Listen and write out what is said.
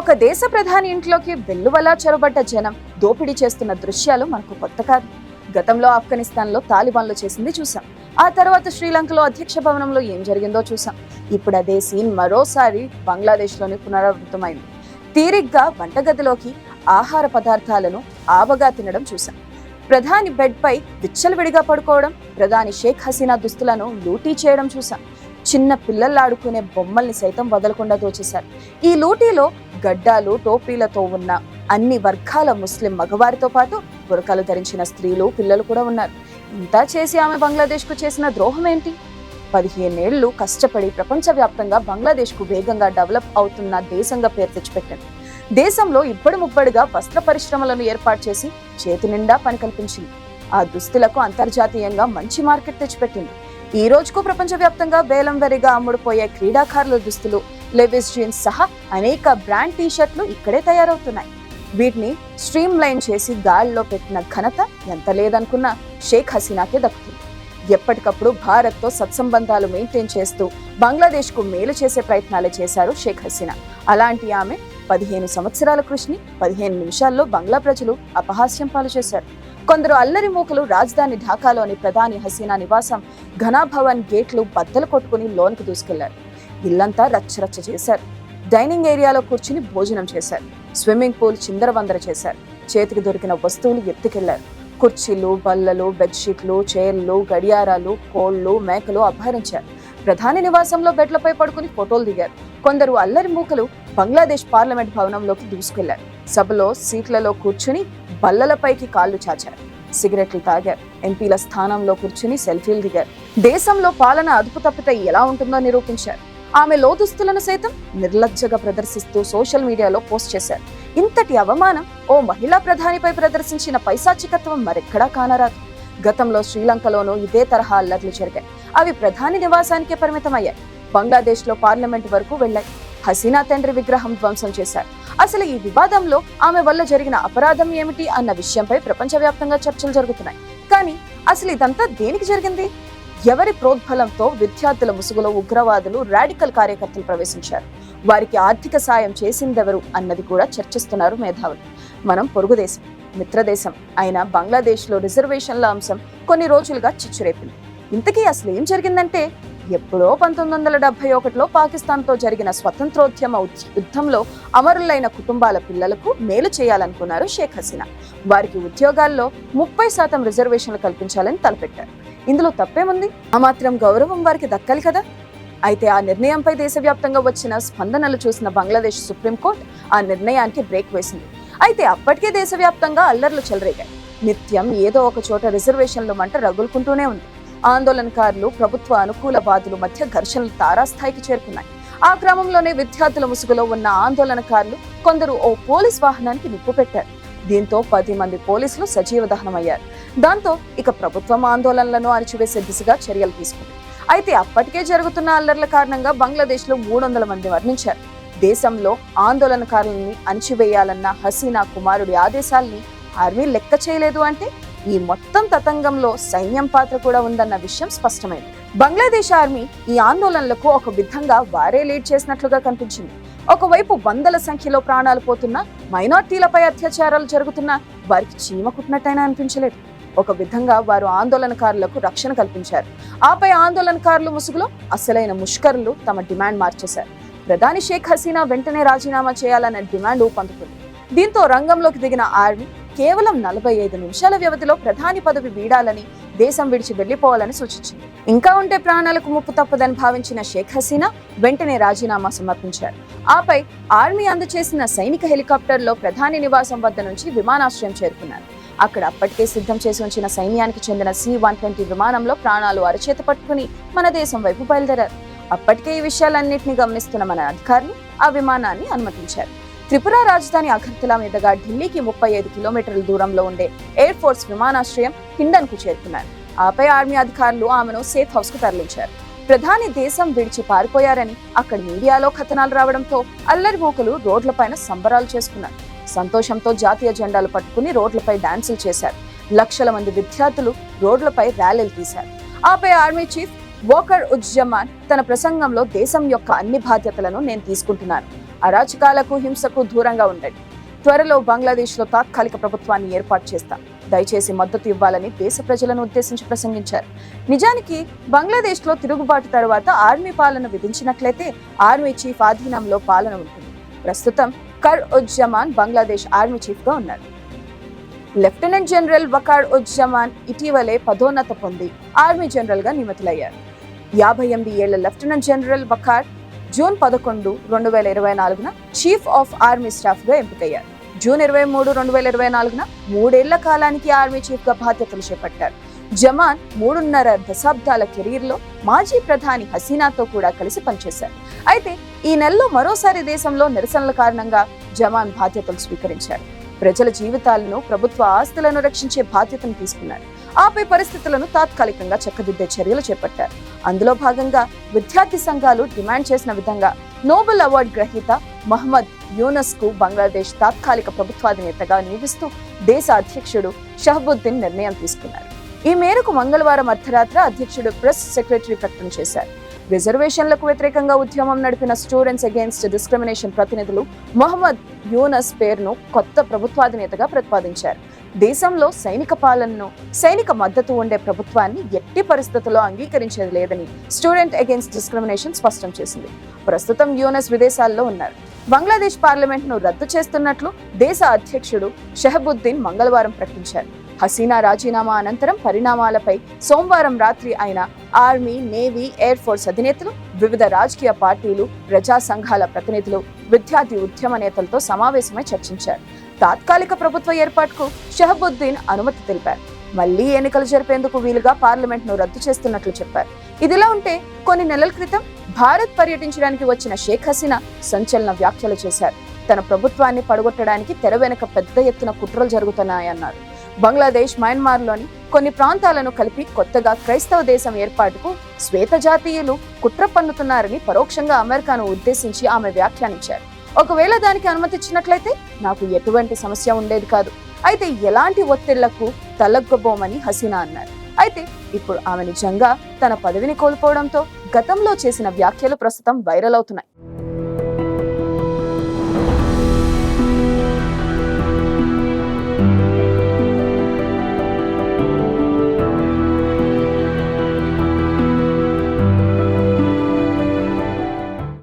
ఒక దేశ ప్రధాని ఇంట్లోకి వెల్లువలా చొరబడ్డ జనం దోపిడీ చేస్తున్న దృశ్యాలు మనకు కొత్త కాదు. గతంలో ఆఫ్ఘనిస్తాన్లో తాలిబాన్లు చేసింది చూసాం. ఆ తర్వాత శ్రీలంకలో అధ్యక్ష భవనంలో ఏం జరిగిందో చూసాం. ఇప్పుడు అదే సీన్ మరోసారి బంగ్లాదేశ్లోని పునరావృతమైంది. తీరిగ్గా వంటగదిలోకి ఆహార పదార్థాలను ఆవగా తినడం చూసాం. ప్రధాని బెడ్ పై విచ్చలవిడిగా పడుకోవడం, ప్రధాని షేక్ హసీనా దుస్తులను లూటీ చేయడం చూసాం. చిన్న పిల్లల్లాడుకునే బొమ్మల్ని సైతం వదలకుండా దోచేశారు. ఈ లూటీలో గడ్డాలు టోపీలతో ఉన్న అన్ని వర్గాల ముస్లిం మగవారితో పాటు బురకాలు ధరించిన స్త్రీలు పిల్లలు కూడా ఉన్నారు. ఇంతా చేసి ఆమె బంగ్లాదేశ్కు చేసిన ద్రోహం ఏంటి? 15 ఏళ్లు కష్టపడి ప్రపంచవ్యాప్తంగా బంగ్లాదేశ్కు వేగంగా డెవలప్ అవుతున్న దేశంగా పేరు తెచ్చిపెట్టింది. దేశంలో ఇబ్బడి ముబ్బడిగా వస్త్ర పరిశ్రమలను ఏర్పాటు చేసి చేతి నిండా పని కల్పించింది. ఆ దుస్తులకు అంతర్జాతీయంగా మంచి మార్కెట్ తెచ్చిపెట్టింది. ఈ రోజుకు ప్రపంచవ్యాప్తంగా వేలం వెరిగా అమ్ముడుపోయే క్రీడాకారుల దుస్తులు, లెవిస్ జీన్స్ సహా అనేక బ్రాండ్ టీషర్ట్లు ఇక్కడే తయారవుతున్నాయి. వీటిని స్ట్రీమ్ లైన్ చేసి గాల్లో పెట్టిన ఘనత ఎంత లేదనుకున్నా షేక్ హసీనాకే దక్కుతుంది. ఎప్పటికప్పుడు భారత్తో సత్సంబంధాలు మెయింటైన్ చేస్తూ బంగ్లాదేశ్కు మేలు చేసే ప్రయత్నాలు చేశారు షేక్ హసీనా. అలాంటి ఆమె 15 సంవత్సరాల కృషిని 15 నిమిషాల్లో బంగ్లా ప్రజలు అపహాస్యం పాలు చేశారు. కొందరు అల్లరి మూకలు రాజధాని ఢాకాలోని ప్రధాని హసీనా నివాసం ఘనాభవన్ గేట్లు బద్దలు కొట్టుకుని లోనికి దూసుకెళ్లారు. ఇల్లంతా రచ్చరచ్చ చేశారు. డైనింగ్ ఏరియాలో కూర్చుని భోజనం చేశారు. స్విమ్మింగ్ పూల్ చిందరవందర చేశారు. చేతికి దొరికిన వస్తువులు ఎత్తుకెళ్లారు. కుర్చీలు, బల్లలు, బెడ్షీట్లు, చైర్లు, గడియారాలు, కోళ్లు, మేకలు అపహరించారు. ప్రధాని నివాసంలో బెడ్లపై పడుకుని ఫోటోలు దిగారు. కొందరు అల్లరి మూకలు బంగ్లాదేశ్ పార్లమెంట్ భవనంలోకి దూసుకెళ్లారు. సభలో సీట్లలో కూర్చుని బల్లలపైకి కాళ్లు చాచారు. సిగరెట్లు తాగారు. ఎంపీల స్థానంలో కూర్చుని సెల్ఫీలు దిగారు. దేశంలో పాలన అదుపు తప్పితే ఎలా ఉంటుందో నిరూపించారు. ఆమె లోదుస్తులను సైతం నిర్లజ్జగా ప్రదర్శిస్తూ సోషల్ మీడియాలో పోస్ట్ చేశారు. ఇంతటి అవమానం ఓ మహిళా ప్రధానిపై ప్రదర్శించిన పైశాచికత్వం మరెక్కడా కానరాదు. గతంలో శ్రీలంకలోనూ ఇదే తరహా అల్లర్లు జరిగాయి. అవి ప్రధాని నివాసానికే పరిమితమయ్యాయి. బంగ్లాదేశ్లో పార్లమెంట్ వరకు వెళ్లాయి. హసీనా తండ్రి విగ్రహం ధ్వంసం చేశారు. అసలు ఈ వివాదంలో ఆమె వల్ల జరిగిన అపరాధం ఏమిటి అన్న విషయంపై ప్రపంచవ్యాప్తంగా చర్చలు జరుగుతున్నాయి. కానీ అసలు ఇదంతా దేనికి జరిగింది? ఎవరి ప్రోద్బలంతో విద్యార్థుల ముసుగులో ఉగ్రవాదులు, రాడికల్ కార్యకర్తలు ప్రవేశించారు? వారికి ఆర్థిక సాయం చేసిందెవరు అన్నది కూడా చర్చిస్తున్నారు మేధావులు. మనం పొరుగు దేశం, మిత్రదేశం అయిన బంగ్లాదేశ్లో రిజర్వేషన్ల అంశం కొన్ని రోజులుగా చిచ్చురేపింది. ఇంతకీ అసలు ఏం జరిగిందంటే, ఎప్పుడో 1971లో పాకిస్తాన్తో జరిగిన స్వతంత్రోద్యమ యుద్ధంలో అమరులైన కుటుంబాల పిల్లలకు మేలు చేయాలనుకున్నారు షేక్ హసీనా. వారికి ఉద్యోగాల్లో 30% రిజర్వేషన్లు కల్పించాలని తలపెట్టారు. ఇందులో తప్పేముంది? ఆ మాత్రం గౌరవం వారికి దక్కాలి కదా. అయితే ఆ నిర్ణయంపై దేశవ్యాప్తంగా వచ్చిన స్పందనలు చూసిన బంగ్లాదేశ్ సుప్రీంకోర్టు ఆ నిర్ణయానికి బ్రేక్ వేసింది. అయితే అప్పటికే దేశవ్యాప్తంగా అల్లర్లు చెలరేగాయి. నిత్యం ఏదో ఒక చోట రిజర్వేషన్లు మంట రగులుకుంటూనే ఉంది. ఆందోళనకారులు, ప్రభుత్వ అనుకూలవాదుల మధ్య ఘర్షణలు తారాస్థాయికి చేరుకున్నాయి. ఆ క్రమంలోనే విద్యార్థుల ముసుగులో ఉన్న ఆందోళనకారులు కొందరు ఓ పోలీస్ వాహనానికి నిప్పు పెట్టారు. దీంతో 10 మంది పోలీసులు సజీవ దహనమయ్యారు. దాంతో ఇక ప్రభుత్వం ఆందోళనలను అణచివేసే దిశగా చర్యలు తీసుకుంది. అయితే అప్పటికే జరుగుతున్న అల్లర్ల కారణంగా బంగ్లాదేశ్లో 300 మంది మరణించారు. దేశంలో ఆందోళనకారులని అణచివేయాలన్న హసీనా కుమారుడి ఆదేశాల్ని ఆర్మీ లెక్క చేయలేదు అంటే ఈ మొత్తం తతంగంలో సైన్యం పాత్ర కూడా ఉందన్న విషయం స్పష్టమైంది. బంగ్లాదేశ్ ఆర్మీ ఈ ఆందోళనలకు ఒక విధంగా వారే లీడ్ చేసినట్లుగా కనిపించింది. ఒకవైపు వందల సంఖ్యలో ప్రాణాలు పోతున్నా, మైనార్టీలపై అత్యాచారాలు జరుగుతున్నా వారికి చీమ కుట్టినట్టయినా అనిపించలేదు. ఒక విధంగా వారు ఆందోళనకారులకు రక్షణ కల్పించారు. ఆపై ఆందోళనకారుల ముసుగులో అసలైన ముష్కరులు తమ డిమాండ్ మార్చేశారు. ప్రధాని షేక్ హసీనా వెంటనే రాజీనామా చేయాలన్న డిమాండ్ ఊపందుకుంది. దీంతో రంగంలోకి దిగిన ఆర్మీ కేవలం 45 నిమిషాల వ్యవధిలో ప్రధాని పదవి వీడాలని, దేశం విడిచి వెళ్లిపోవాలని సూచించింది. ఇంకా ఉంటే ప్రాణాలకు ముప్పు తప్పదని భావించిన షేక్ హసీనా వెంటనే రాజీనామా సమర్పించారు. ఆపై ఆర్మీ అందజేసిన సైనిక హెలికాప్టర్లో ప్రధాని నివాసం వద్ద నుంచి విమానాశ్రయం చేరుకున్నారు. అక్కడ అప్పటికే సిద్ధం చేసి ఉంచిన సైన్యానికి చెందిన C-120 విమానంలో ప్రాణాలు అరచేత పట్టుకుని మన దేశం వైపు బయలుదేరారు. అప్పటికే ఈ విషయాలన్నింటినీ గమనిస్తున్న మన అధికారులు ఆ విమానాన్ని అనుమతించారు. త్రిపుర రాజధాని అగర్తలా మీదుగా ఢిల్లీకి 35 కిలోమీటర్ల దూరంలో ఉండే ఎయిర్ ఫోర్స్ విమానాశ్రయం హిండన్ కు చేరుకున్నారు. ఆపై ఆర్మీ అధికారులు ఆమెను సేఫ్ హౌస్ కు తరలించారు. ప్రధాని దేశం విడిచి పారిపోయారని అక్కడ మీడియాలో కథనాలు రావడంతో అల్లరి మూకలు రోడ్లపైన సంబరాలు చేసుకున్నారు. సంతోషంతో జాతీయ జెండాలు పట్టుకుని రోడ్లపై డాన్సులు చేశారు. లక్షల మంది విద్యార్థులు రోడ్లపై ర్యాలీలు తీశారు. ఆపై ఆర్మీ చీఫ్ వోకర్ ఉజ్జమాన్ తన ప్రసంగంలో దేశం యొక్క అన్ని బాధ్యతలను నేను తీసుకుంటున్నాను, అరాచకాలకు హింసకు దూరంగా ఉండండి, త్వరలో బంగ్లాదేశ్లో తాత్కాలిక ప్రభుత్వాన్ని ఏర్పాటు చేస్తాం, దయచేసి మద్దతు ఇవ్వాలని దేశ ప్రజలను ఉద్దేశించి ప్రసంగించారు. నిజానికి బంగ్లాదేశ్లో తిరుగుబాటు తర్వాత ఆర్మీ పాలన విధించినట్లయితే ఆర్మీ చీఫ్ ఆధీనంలో పాలన ఉంటుంది. ప్రస్తుతం కర్ ఉజ్జమాన్ బంగ్లాదేశ్ ఆర్మీ చీఫ్ గా ఉన్నారు. లెఫ్టినెంట్ జనరల్ వకార్ ఉజ్జమాన్ ఇటీవలే పదోన్నత పొంది ఆర్మీ జనరల్ గా నియమితులయ్యారు. 58 ఏళ్ల lieutenant general Waqar June 11, 2024 chief of army staff గా ఎంపికయ్యారు. జూన్ 23, 2024 3 ఏళ్ల కాలానికి ఆర్మీ చీఫ్ గా బాధ్యతలు చేపట్టారు. జమాన్ 3.5 దశాబ్దాల కెరీర్ లో మాజీ ప్రధాని హసీనాతో కూడా కలిసి పనిచేశారు. అయితే ఈ నెలలో మరోసారి దేశంలో నిరసనల కారణంగా జమాన్ బాధ్యతలు స్వీకరించారు. ప్రజల జీవితాలను, ప్రభుత్వ ఆస్తులను రక్షించే బాధ్యతను తీసుకున్నారు. ఆపై పరిస్థితులను తాత్కాలికంగా చక్కదిద్దే చర్యలు చేపట్టారు. అందులో భాగంగా విద్యార్థి సంఘాలు డిమాండ్ చేసిన విధంగా నోబెల్ అవార్డు గ్రహీత మహమ్మద్ యూనస్ కు బంగ్లాదేశ్ తాత్కాలిక ప్రభుత్వాధినేతగా నియమిస్తూ దేశ అధ్యక్షుడు షహబుద్దీన్ నిర్ణయం తీసుకున్నారు. ఈ మేరకు మంగళవారం అర్ధరాత్రి అధ్యక్షుడు ప్రెస్ సెక్రటరీ ప్రకటన చేశారు. రిజర్వేషన్లకు వ్యతిరేకంగా ఉద్యమం నడిపిన స్టూడెంట్స్ అగెయిన్స్ట్ డిస్క్రిమినేషన్ ప్రతినిధులు మహమ్మద్ యూనస్ పేరును కొత్త ప్రభుత్వాధినేతగా ప్రతిపాదించారు. దేశంలో సైనిక పాలనను, సైనిక మద్దతు ఉండే ప్రభుత్వాన్ని ఎట్టి పరిస్థితుల్లో అంగీకరించేది లేదని స్టూడెంట్ అగెయిన్స్ట్ డిస్క్రిమినేషన్ స్పష్టం చేసింది. ప్రస్తుతం యూనస్ విదేశాల్లో ఉన్నారు. బంగ్లాదేశ్ పార్లమెంట్ ను రద్దు చేస్తున్నట్లు దేశ అధ్యక్షుడు షహబుద్దీన్ మంగళవారం ప్రకటించారు. హసీనా రాజీనామా అనంతరం పరిణామాలపై సోమవారం రాత్రి ఆయన ఆర్మీ, నేవీ, ఎయిర్ ఫోర్స్ అధినేతలు, వివిధ రాజకీయ పార్టీలు, ప్రజా సంఘాల ప్రతినిధులు, విద్యార్థి ఉద్యమ నేతలతో సమావేశమై చర్చించారు. తాత్కాలిక ప్రభుత్వ ఏర్పాటుకు షహబుద్దీన్ అనుమతి తెలిపారు. మళ్లీ ఎన్నికలు జరిపేందుకు వీలుగా పార్లమెంట్ ను రద్దు చేస్తున్నట్లు చెప్పారు. ఇదిలా ఉంటే కొన్ని నెలల క్రితం భారత్ పర్యటించడానికి వచ్చిన షేక్ హసీనా సంచలన వ్యాఖ్యలు చేశారు. తన ప్రభుత్వాన్ని పడగొట్టడానికి తెర వెనుక పెద్ద ఎత్తున కుట్రలు జరుగుతున్నాయన్నారు. బంగ్లాదేశ్, మయన్మార్లోని కొన్ని ప్రాంతాలను కలిపి కొత్తగా క్రైస్తవ దేశం ఏర్పాటుకు శ్వేత జాతీయులు కుట్ర పన్నుతున్నారని పరోక్షంగా అమెరికాను ఉద్దేశించి ఆమె వ్యాఖ్యానించారు. ఒకవేళ దానికి అనుమతిచ్చినట్లయితే నాకు ఎటువంటి సమస్య ఉండేది కాదు, అయితే ఎలాంటి ఒత్తిళ్లకు తలగ్గబోమని హసీనా అన్నారు. అయితే ఇప్పుడు ఆమె నిజంగా తన పదవిని కోల్పోవడంతో గతంలో చేసిన వ్యాఖ్యలు ప్రస్తుతం వైరల్ అవుతున్నాయి.